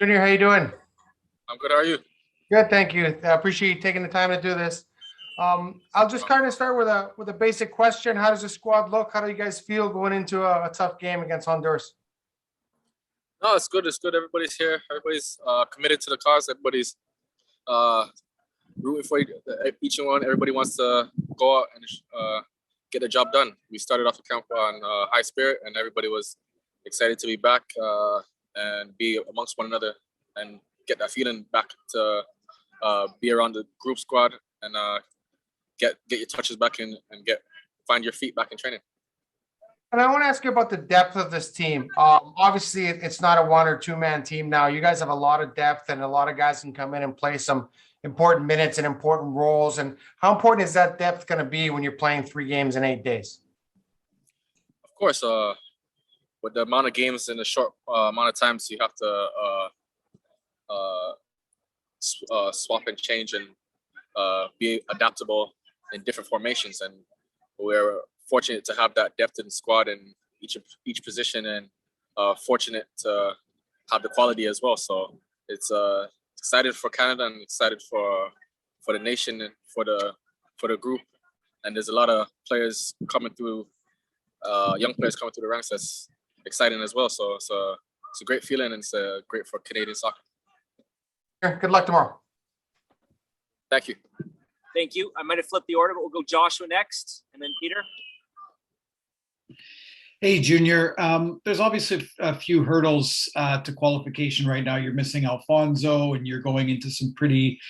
Junior, how you doing? I'm good. How are you? Good, thank you. I appreciate you taking the time to do this. I'll just kind of start with a basic question. How does the squad look? How do you guys feel going into a tough game against Honduras? No, it's good. It's good. Everybody's here. Everybody's committed to the cause. Everybody's uh, rooting for each and one. Everybody wants to go out and get the job done. We started off the camp on high spirit, and everybody was excited to be back and be amongst one another and get that feeling back to be around the group squad and get your touches back in and find your feet back in training. And I want to ask you about the depth of this team. Obviously, it's not a one or two man team now. You guys have a lot of depth, and a lot of guys can come in and play some important minutes and important roles. And how important is that depth going to be when you're playing 3 games in 8 days? Of course, with the amount of games in a short amount of times, you have to swap and change and be adaptable in different formations. And we're fortunate to have that depth in the squad in each position, and fortunate to have the quality as well. So it's excited for Canada and excited for the nation and for the group. And there's a lot of players coming through, young players coming through the ranks. That's exciting as well. So it's a great feeling, and it's great for Canadian soccer. Good luck tomorrow. Thank you. Thank you. I might have flipped the order, but we'll go Joshua next, and then Peter. Hey, Junior. There's obviously a few hurdles to qualification right now. You're missing Alfonso, and you're going into some pretty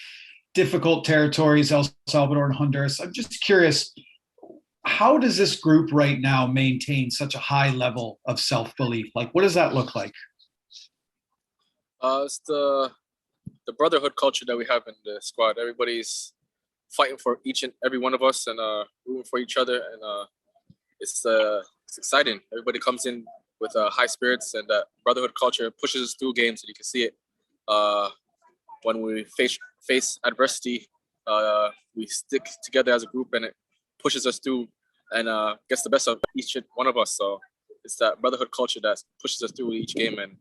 difficult territories, El Salvador and Honduras. I'm just curious, how does this group right now maintain such a high level of self-belief? Like, what does that look like? It's the brotherhood culture that we have in the squad. Everybody's fighting for each and every one of us and rooting for each other, and it's exciting. Everybody comes in with high spirits, and that brotherhood culture pushes us through games, and you can see it when we face adversity. We stick together as a group, and it pushes us through and gets the best of each one of us. So it's that brotherhood culture that pushes us through each game and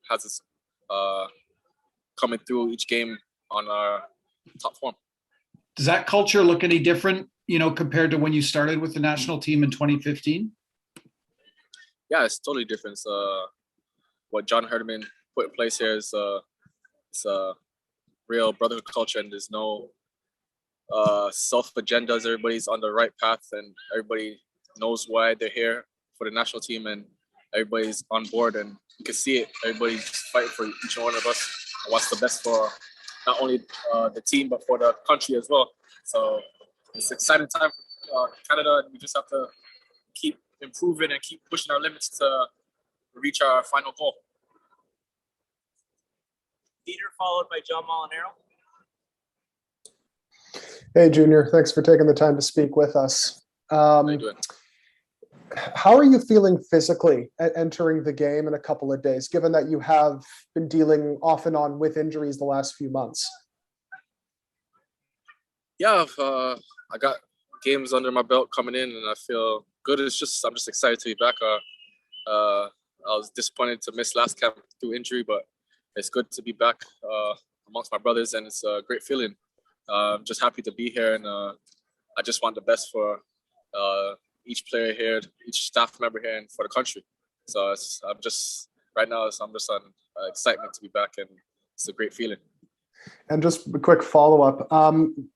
has us coming through each game on our top form. Does that culture look any different, compared to when you started with the national team in 2015? Yeah, it's totally different. What John Herman put in place here is it's a real brotherhood culture, and there's no self agendas. Everybody's on the right path, and everybody knows why they're here for the national team, and everybody's on board, and you can see it. Everybody's fighting for each and one of us and what's the best for not only the team but for the country as well. So it's an exciting time for Canada, and we just have to keep improving and keep pushing our limits to reach our final goal. Peter, followed by John Molinaro. Hey, Junior. Thanks for taking the time to speak with us. How you doing? How are you feeling physically entering the game in a couple of days, given that you have been dealing off and on with injuries the last few months? Yeah, I got games under my belt coming in, and I feel good. I'm just excited to be back. I was disappointed to miss last camp through injury, but it's good to be back amongst my brothers, and it's a great feeling. I'm just happy to be here, and I just want the best for each player here, each staff member here, and for the country. So I'm just on excitement to be back, and it's a great feeling. And just a quick follow-up.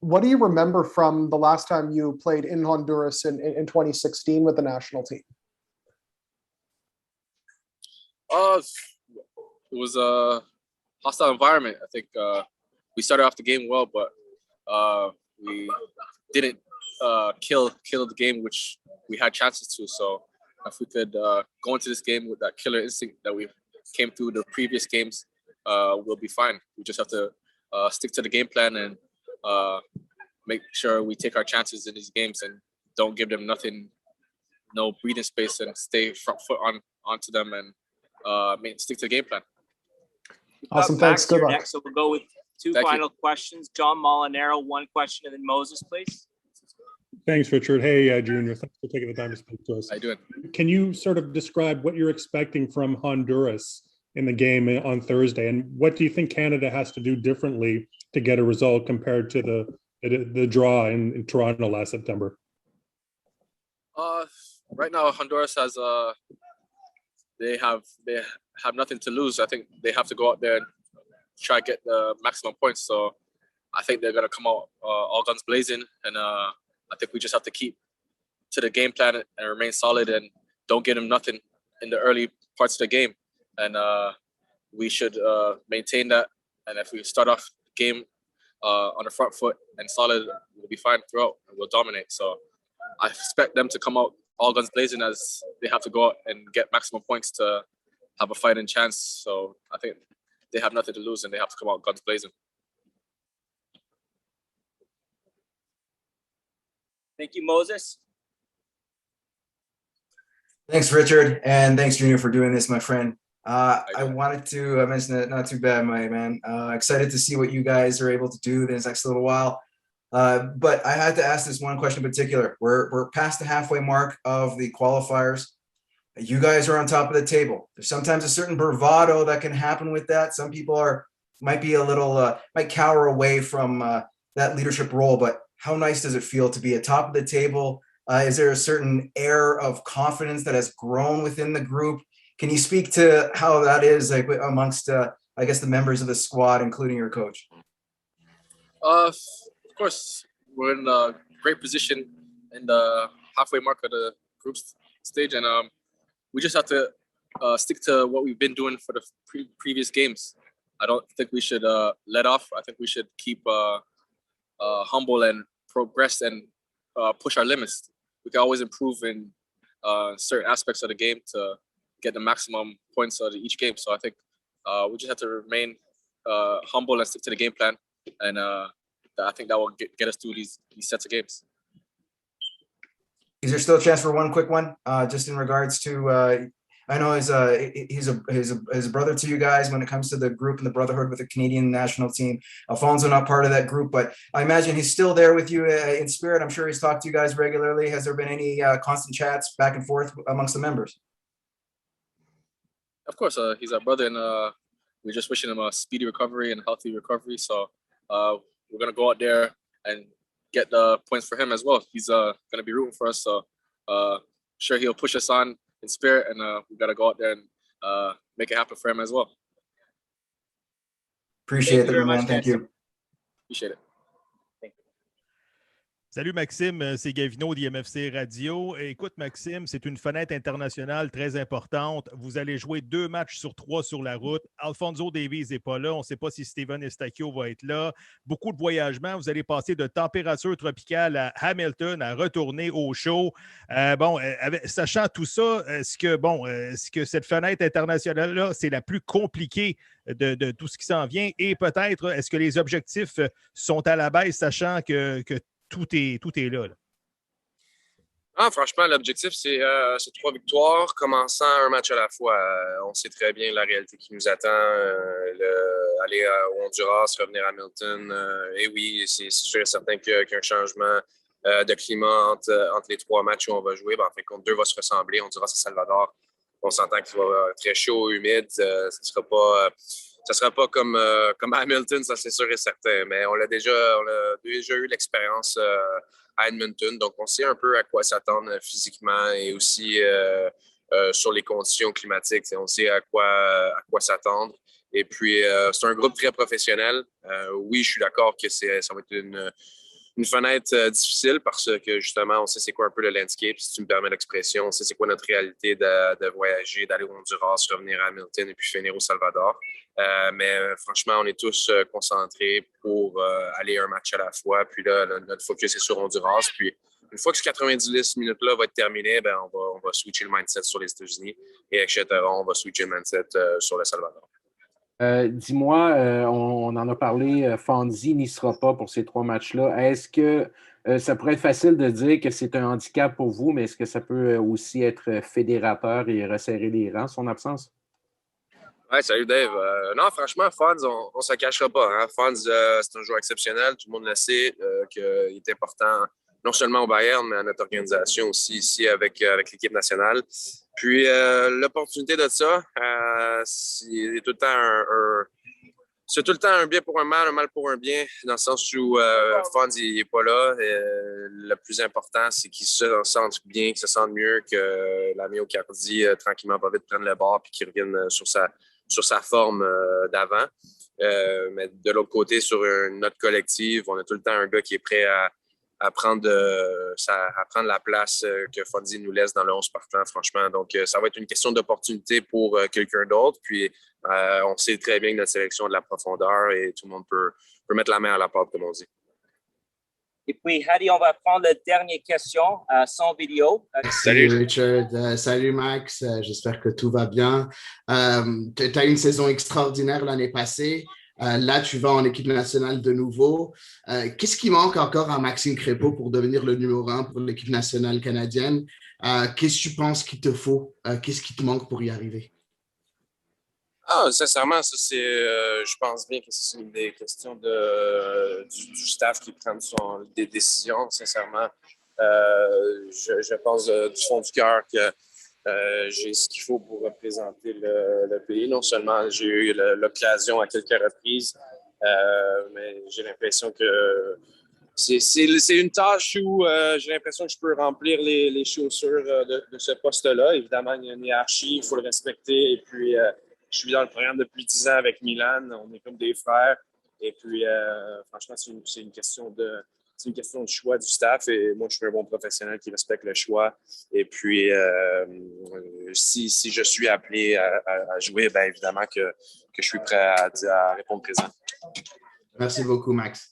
What do you remember from the last time you played in Honduras in 2016 with the national team? It was a hostile environment. I think we started off the game well, but we didn't kill the game, which we had chances to. So if we could go into this game with that killer instinct that we came through the previous games, we'll be fine. We just have to stick to the game plan and make sure we take our chances in these games and don't give them no breathing space, and stay front foot onto them and stick to the game plan. Awesome, thanks. Good luck. Next, so we'll go with two final questions. John Molinaro, one question, and then Moses, please. Thanks, Richard. Hey, Junior. Thanks for taking the time to speak to us. How you doing? Can you sort of describe what you're expecting from Honduras in the game on Thursday? And what do you think Canada has to do differently to get a result compared to the draw in Toronto last September? Right now, Honduras has they have nothing to lose. I think they have to go out there and try to get the maximum points. So I think they're gonna come out all guns blazing, and I think we just have to keep to the game plan and remain solid and don't get them nothing in the early parts of the game. And we should maintain that. And if we start off the game on the front foot and solid, we'll be fine throughout and we'll dominate. So I expect them to come out all guns blazing, as they have to go out and get maximum points to have a fighting chance. So I think they have nothing to lose and they have to come out guns blazing. Thank you, Moses. Thanks, Richard, and thanks, Junior, for doing this, my friend. I wanted to mention that not too bad, my man. Excited to see what you guys are able to do this next little while. But I had to ask this one question in particular. We're past the halfway mark of the qualifiers. You guys are on top of the table. There's sometimes a certain bravado that can happen with that. Some people might be a little might cower away from that leadership role. But how nice does it feel to be atop of the table? Is there a certain air of confidence that has grown within the group? Can you speak to how that is like amongst, I guess, the members of the squad, including your coach? Of course, we're in a great position in the halfway mark of the group stage, and we just have to stick to what we've been doing for the previous games. I don't think we should let off. I think we should keep humble and progress and push our limits. We can always improve in certain aspects of the game to get the maximum points out of each game. So I think we just have to remain humble and stick to the game plan, and I think that will get us through these sets of games. Is there still a chance for one quick one? Just in regards to, I know he's a brother to you guys when it comes to the group and the brotherhood with the Canadian national team. Alfonso not part of that group, but I imagine he's still there with you in spirit. I'm sure he's talked to you guys regularly. Has there been any constant chats back and forth amongst the members? Of course, he's our brother, and we're just wishing him a speedy recovery and healthy recovery. So we're gonna go out there and get the points for him as well. He's gonna be rooting for us, so sure he'll push us on in spirit, and we gotta go out there and make it happen for him as well. Appreciate it, man. Thank you. Appreciate it. Salut Maxime, c'est Gavino d'IMFC Radio. Écoute Maxime, c'est une fenêtre internationale très importante. Vous allez jouer 2 matchs sur 3 sur la route. Alfonso Davies n'est pas là. On ne sait pas si Steven Estacchio va être là. Beaucoup de voyagements. Vous allez passer de température tropicale à Hamilton à retourner au chaud. Sachant tout ça, est-ce que cette fenêtre internationale-là, c'est la plus compliquée de tout ce qui s'en vient? Et peut-être, est-ce que les objectifs sont à la baisse, sachant que tout est là. Ah, franchement, l'objectif, c'est 3 victoires, commençant un match à la fois. On sait très bien la réalité qui nous attend. Aller au Honduras, revenir à Hamilton. Et oui, c'est sûr et certain qu'il y a un changement de climat entre les 3 matchs où on va jouer. En fait, contre 2 va se ressembler. Honduras et Salvador, on s'entend qu'il va être très chaud, humide. Ça sera pas comme Hamilton, ça c'est sûr et certain. Mais on a déjà eu l'expérience à Edmonton, donc on sait un peu à quoi s'attendre physiquement et aussi sur les conditions climatiques. On sait à quoi s'attendre. Et puis c'est un groupe très professionnel. Oui, je suis d'accord que ça va être une fenêtre difficile parce que justement, on sait c'est quoi un peu le landscape, si tu me permets l'expression. On sait c'est quoi notre réalité de voyager, d'aller au Honduras, revenir à Hamilton et puis finir au Salvador. Mais franchement, on est tous concentrés pour aller un match à la fois. Puis là, notre focus est sur Honduras. Puis une fois que ce 90 minutes-là va être terminé, on va switcher le mindset sur les États-Unis et etc. On va switcher le mindset sur le Salvador. Dis-moi, on en a parlé, Fonzie n'y sera pas pour ces 3 matchs-là. Est-ce que ça pourrait être facile de dire que c'est un handicap pour vous, mais est-ce que ça peut aussi être fédérateur et resserrer les rangs, son absence? Ouais, salut Dave. Non, franchement, Fonz, on ne se cachera pas. Hein. Fonz, c'est un joueur exceptionnel. Tout le monde le sait qu'il est important non seulement au Bayern, mais à notre organisation aussi ici avec l'équipe nationale. Puis l'opportunité de ça, tout le temps c'est tout le temps un bien pour un mal pour un bien, dans le sens où Fonz, il n'est pas là. Le plus important, c'est qu'il se sente bien, qu'il se sente mieux, que la myocardie, tranquillement, pas vite, prenne le bord puis qu'il revienne sur sa forme d'avant. Mais de l'autre côté, sur une note collective, on a tout le temps un gars qui est prêt à prendre la place que Fonzie nous laisse dans le 11 partant, franchement. Donc, ça va être une question d'opportunité pour quelqu'un d'autre. Puis, on sait très bien que notre sélection a de la profondeur et tout le monde peut mettre la main à la pâte, comme on dit. Et puis, Hadi, on va prendre la dernière question sans vidéo. Salut Richard, salut Max, j'espère que tout va bien. Tu as eu une saison extraordinaire l'année passée. Là, tu vas en équipe nationale de nouveau. Qu'est-ce qui manque encore à Maxime Crépeau pour devenir le numéro 1 pour l'équipe nationale canadienne? Qu'est-ce que tu penses qu'il te faut? Qu'est-ce qui te manque pour y arriver? Sincèrement, ça, je pense bien que c'est une des questions du staff qui prend des décisions, sincèrement. Je pense du fond du cœur que j'ai ce qu'il faut pour représenter le pays. Non seulement j'ai eu l'occasion à quelques reprises, mais j'ai l'impression que c'est une tâche où j'ai l'impression que je peux remplir les chaussures de ce poste-là. Évidemment, il y a une hiérarchie, il faut le respecter. Et puis, je suis dans le programme depuis 10 ans avec Milan. On est comme des frères. Et puis, franchement, c'est une question de choix du staff. Et moi, je suis un bon professionnel qui respecte le choix. Et puis, si je suis appelé à jouer, bien évidemment que je suis prêt à répondre présent. Merci beaucoup, Max.